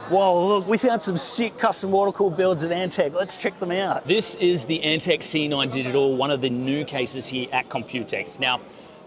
Whoa, look, we found some sick custom water-cooled builds at Antec. Let's check them out. This is the Antec C9 Digital, one of the new cases here at Computex. Now,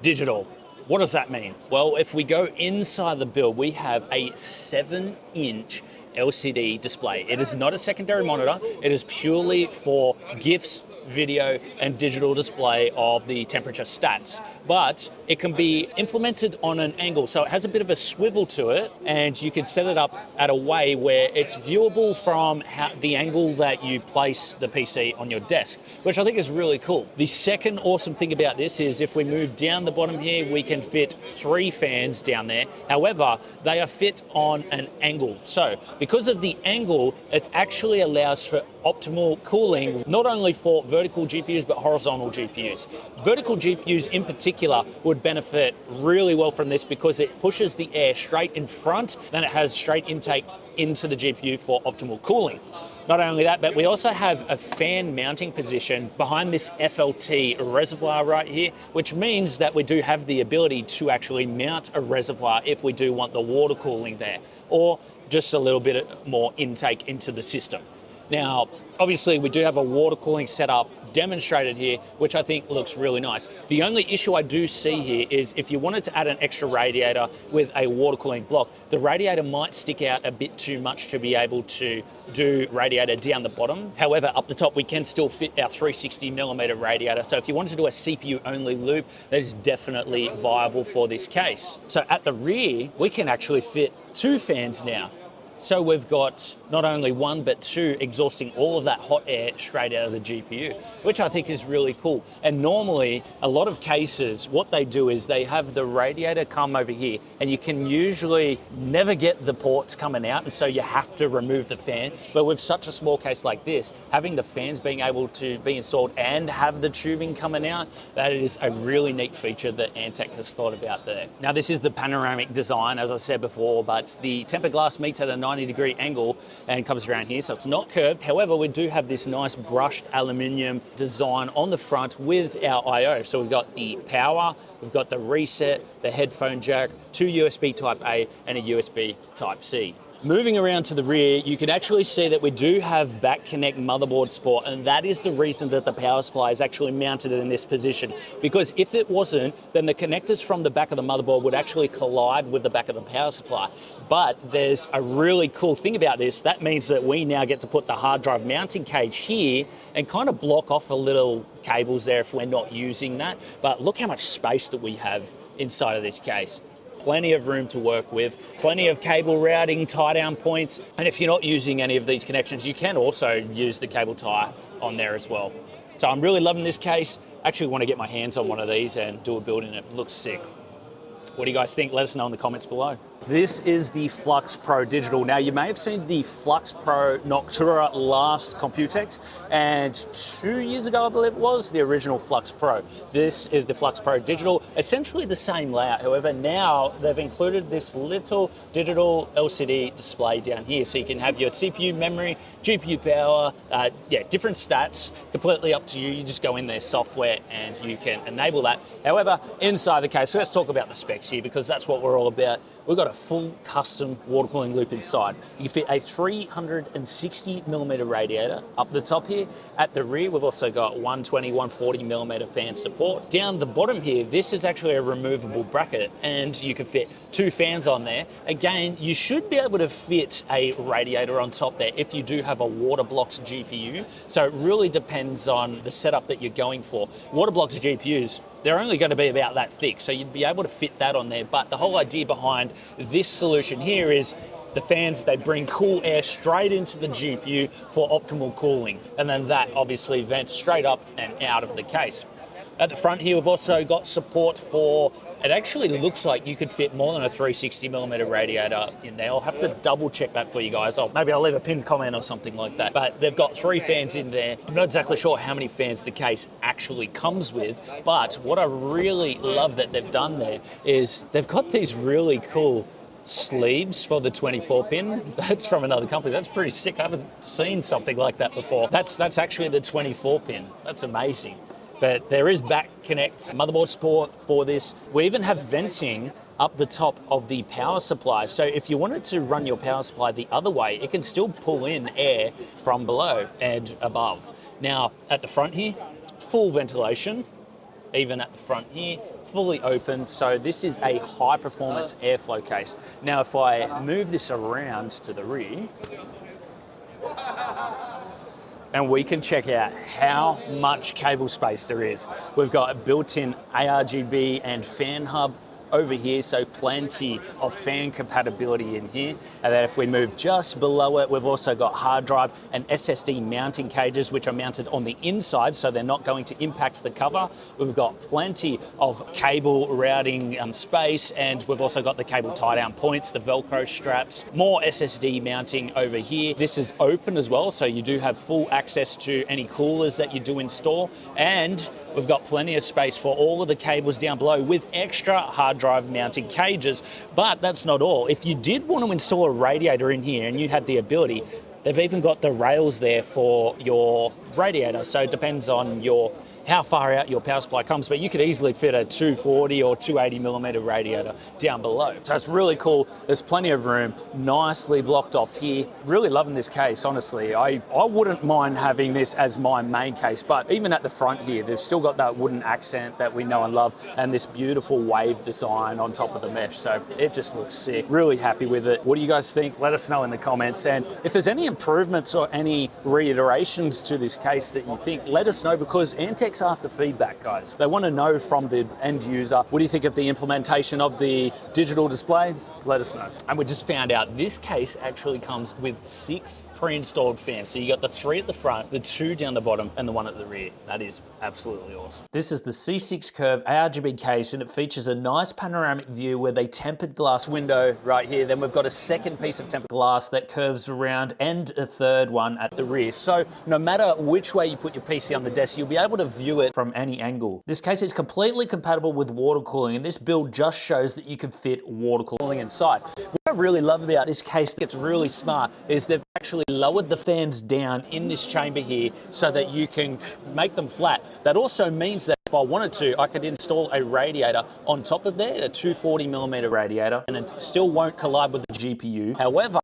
digital, what does that mean? Well, if we go inside the build, we have a 7-inch LCD display. It is not a secondary monitor. It is purely for GIFs, video and digital display of the temperature stats, but it can be implemented on an angle, so it has a bit of a swivel to it, and you can set it up at a way where it's viewable from the angle that you place the PC on your desk, which I think is really cool. The second awesome thing about this is if we move down the bottom here, we can fit 3 fans down there. However, they are fit on an angle, so because of the angle, it actually allows for optimal cooling, not only for vertical GPUs, but horizontal GPUs. Vertical GPUs in particular would benefit really well from this because it pushes the air straight in front, then it has straight intake into the GPU for optimal cooling. Not only that, but we also have a fan mounting position behind this FLT reservoir right here, which means that we do have the ability to actually mount a reservoir if we do want the water cooling there, or just a little bit more intake into the system. Now, obviously we do have a water cooling setup demonstrated here, which I think looks really nice. The only issue I do see here is if you wanted to add an extra radiator with a water cooling block, the radiator might stick out a bit too much to be able to do radiator down the bottom. However, up the top, we can still fit our 360mm radiator. So if you wanted to do a CPU only loop, that is definitely viable for this case. So at the rear, we can actually fit 2 fans now. So we've got not only 1, but 2 exhausting all of that hot air straight out of the GPU, which I think is really cool. And normally, a lot of cases, what they do is they have the radiator come over here, and you can usually never get the ports coming out, and so you have to remove the fan. But with such a small case like this, having the fans being able to be installed and have the tubing coming out, that is a really neat feature that Antec has thought about there. Now, this is the panoramic design, as I said before, but the tempered glass meets at a 90-degree angle and comes around here, so it's not curved. However, we do have this nice brushed aluminium design on the front with our I/O. So we've got the power, we've got the reset, the headphone jack, 2 USB Type A and a USB Type C. Moving around to the rear, you can actually see that we do have back connect motherboard support, and that is the reason that the power supply is actually mounted in this position. Because if it wasn't, then the connectors from the back of the motherboard would actually collide with the back of the power supply. But there's a really cool thing about this. That means that we now get to put the hard drive mounting cage here and kind of block off a little cables there if we're not using that. But look how much space that we have inside of this case. Plenty of room to work with, plenty of cable routing, tie down points. And if you're not using any of these connections, you can also use the cable tie on there as well. So I'm really loving this case. I actually want to get my hands on one of these and do a build in it. It looks sick. What do you guys think? Let us know in the comments below. This is the Flux Pro Digital. Now, you may have seen the Flux Pro Noctua last Computex, and 2 years ago, I believe it was, the original Flux Pro. This is the Flux Pro Digital, essentially the same layout. However, now they've included this little digital LCD display down here, so you can have your CPU memory, GPU power, different stats, completely up to you. You just go in their software and you can enable that. However, inside the case, so let's talk about the specs here, because that's what we're all about. We've got a full custom water cooling loop inside. You can fit a 360mm radiator up the top here. At the rear, we've also got 120, 140mm fan support. Down the bottom here, this is actually a removable bracket, and you can fit 2 fans on there. Again, you should be able to fit a radiator on top there if you do have a water blocked GPU. So it really depends on the setup that you're going for. Water blocked GPUs, they're only going to be about that thick, so you'd be able to fit that on there. But the whole idea behind this solution here is the fans, they bring cool air straight into the GPU for optimal cooling, and then that obviously vents straight up and out of the case. At the front here, we've also got support for, it actually looks like you could fit more than a 360mm radiator in there. I'll have to double check that for you guys. Maybe I'll leave a pinned comment or something like that. But they've got 3 fans in there. I'm not exactly sure how many fans the case actually comes with, but what I really love that they've done there is they've got these really cool sleeves for the 24-pin. That's from another company. That's pretty sick. I haven't seen something like that before. That's actually the 24-pin. That's amazing. But there is back connect motherboard support for this. We even have venting up the top of the power supply. So if you wanted to run your power supply the other way, it can still pull in air from below and above. Now at the front here, full ventilation, even at the front here, fully open. So this is a high performance airflow case. Now if I move this around to the rear, and we can check out how much cable space there is. We've got a built-in ARGB and fan hub over here, so plenty of fan compatibility in here. And then if we move just below it, we've also got hard drive and SSD mounting cages, which are mounted on the inside, so they're not going to impact the cover. We've got plenty of cable routing space, and we've also got the cable tie-down points, the Velcro straps, more SSD mounting over here. This is open as well, so you do have full access to any coolers that you do install, and we've got plenty of space for all of the cables down below with extra hard drive mounting cages. But that's not all. If you did want to install a radiator in here and you had the ability, they've even got the rails there for your radiator. So it depends on how far out your power supply comes, but you could easily fit a 240 or 280 millimeter radiator down below. So it's really cool. There's plenty of room, nicely blocked off here. Really loving this case, honestly. I wouldn't mind having this as my main case, but even at the front here, they've still got that wooden accent that we know and love, and this beautiful wave design on top of the mesh. So it just looks sick. Really happy with it. What do you guys think? Let us know in the comments. And if there's any improvements or any reiterations to this case that you think, let us know, because Antec's after feedback, guys. They want to know from the end user, what do you think of the implementation of the digital display? Let us know. And we just found out this case actually comes with 6 pre-installed fans. So you got the 3 at the front, the 2 down the bottom, and the 1 at the rear. That is absolutely awesome. This is the C6 Curve ARGB case, and it features a nice panoramic view with a tempered glass window right here. Then we've got a second piece of tempered glass that curves around, and a third one at the rear. So no matter which way you put your PC on the desk, you'll be able to view it from any angle. This case is completely compatible with water cooling, and this build just shows that you can fit water cooling inside. What I really love about this case that's really smart is they've actually lowered the fans down in this chamber here so that you can make them flat. That also means that if I wanted to, I could install a radiator on top of there, a 240 millimeter radiator, and it still won't collide with the GPU. However,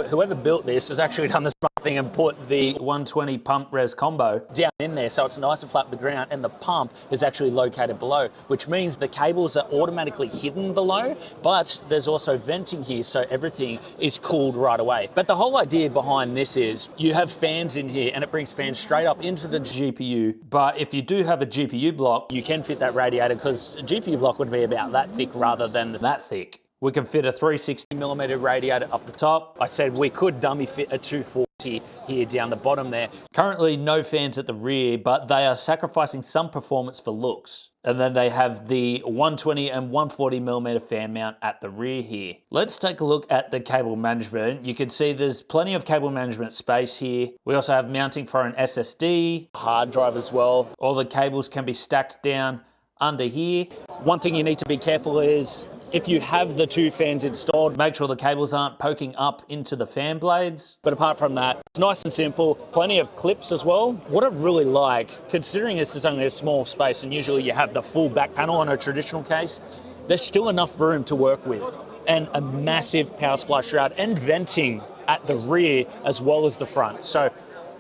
whoever built this has actually done the smart thing and put the 120 pump res combo down in there, so it's nice and flat with the ground, and the pump is actually located below, which means the cables are automatically hidden below, but there's also venting here, so everything is cooled right away. But the whole idea behind this is you have fans in here, and it brings fans straight up into the GPU. But if you do have a GPU block, you can fit that radiator, because a GPU block would be about that thick rather than that thick. We can fit a 360 millimeter radiator up the top. I said we could dummy fit a 240 here down the bottom there. Currently no fans at the rear, but they are sacrificing some performance for looks. And then they have the 120 and 140 millimeter fan mount at the rear here. Let's take a look at the cable management. You can see there's plenty of cable management space here. We also have mounting for an SSD, hard drive as well. All the cables can be stacked down under here. One thing you need to be careful is, if you have the 2 fans installed, make sure the cables aren't poking up into the fan blades. But apart from that, it's nice and simple. Plenty of clips as well. What I really like, considering this is only a small space and usually you have the full back panel on a traditional case, there's still enough room to work with. And a massive power supply shroud and venting at the rear as well as the front. So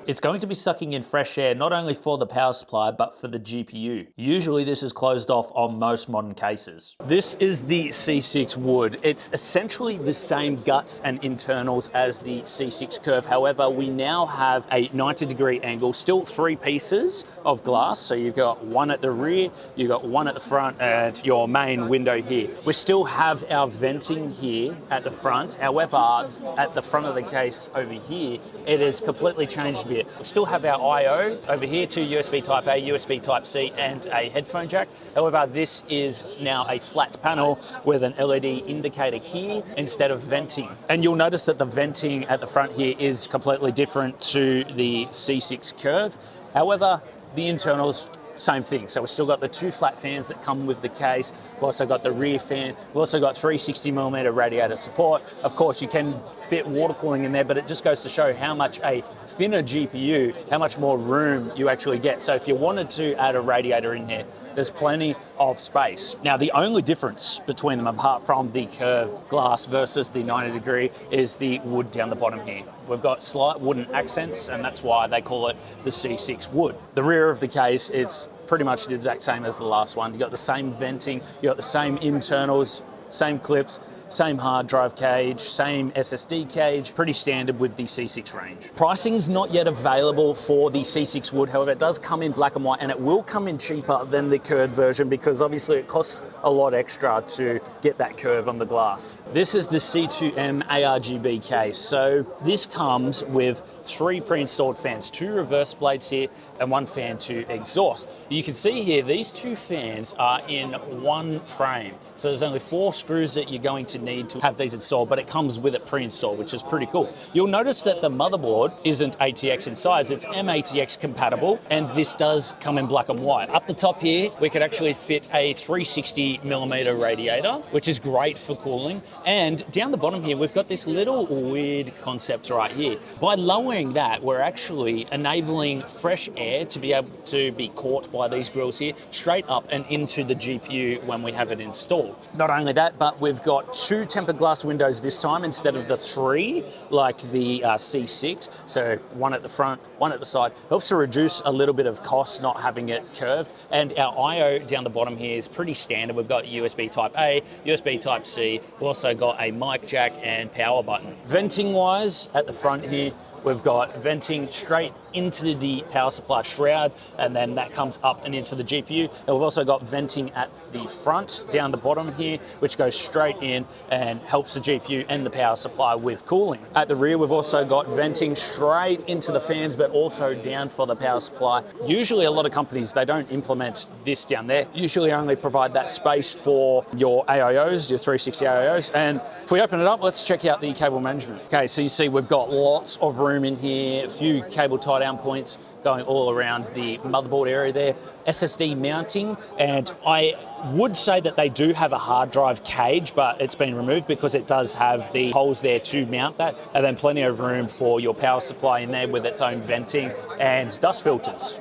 it's going to be sucking in fresh air, not only for the power supply, but for the GPU. Usually this is closed off on most modern cases. This is the C6 wood. It's essentially the same guts and internals as the C6 Curve. However, we now have a 90-degree angle, still 3 pieces of glass. So you've got 1 at the rear, you've got 1 at the front, and your main window here. We still have our venting here at the front. However, at the front of the case over here, it has completely changed. We still have our I/O over here, 2 USB Type A, USB Type C, and a headphone jack. However, this is now a flat panel with an LED indicator here instead of venting. And you'll notice that the venting at the front here is completely different to the C6 Curve. However, the internals, same thing. So we've still got the 2 flat fans that come with the case. We've also got the rear fan. We've also got 360 millimeter radiator support. Of course, you can fit water cooling in there, but it just goes to show how much a thinner GPU, how much more room you actually get. So if you wanted to add a radiator in here, There's plenty of space. Now, the only difference between them, apart from the curved glass versus the 90-degree, is the wood down the bottom here. We've got slight wooden accents, and that's why they call it the C6 wood. The rear of the case is pretty much the exact same as the last one. You've got the same venting, you've got the same internals, same clips, same hard drive cage, same SSD cage, pretty standard with the C6 range. Pricing's not yet available for the C6 wood, however, it does come in black and white, and it will come in cheaper than the curved version because obviously it costs a lot extra to get that curve on the glass. This is the C2M ARGB case. So this comes with 3 pre-installed fans, 2 reverse blades here and 1 fan to exhaust. You can see here, these 2 fans are in 1 frame. So there's only 4 screws that you're going to need to have these installed, but it comes with it pre-installed, which is pretty cool. You'll notice that the motherboard isn't ATX in size, it's MATX compatible, and this does come in black and white. Up the top here, we could actually fit a 360mm radiator, which is great for cooling. And down the bottom here, we've got this little weird concept right here. By lowering that, we're actually enabling fresh air to be able to be caught by these grills here, straight up and into the GPU when we have it installed. Not only that, but we've got 2 tempered glass windows this time instead of the 3 like the C6. So 1 at the front, 1 at the side. Helps to reduce a little bit of cost not having it curved. And our I/O down the bottom here is pretty standard. We've got USB Type A, USB Type C. We've also got a mic jack and power button. Venting wise, at the front here, we've got venting straight into the power supply shroud, and then that comes up and into the GPU. And we've also got venting at the front, down the bottom here, which goes straight in and helps the GPU and the power supply with cooling. At the rear, we've also got venting straight into the fans, but also down for the power supply. Usually a lot of companies, they don't implement this down there. Usually only provide that space for your AIOs, your 360 AIOs. And if we open it up, let's check out the cable management. Okay, so you see we've got lots of room in here, a few cable tie down points going all around the motherboard area there. SSD mounting, and I would say that they do have a hard drive cage, but it's been removed because it does have the holes there to mount that, and then plenty of room for your power supply in there with its own venting and dust filters.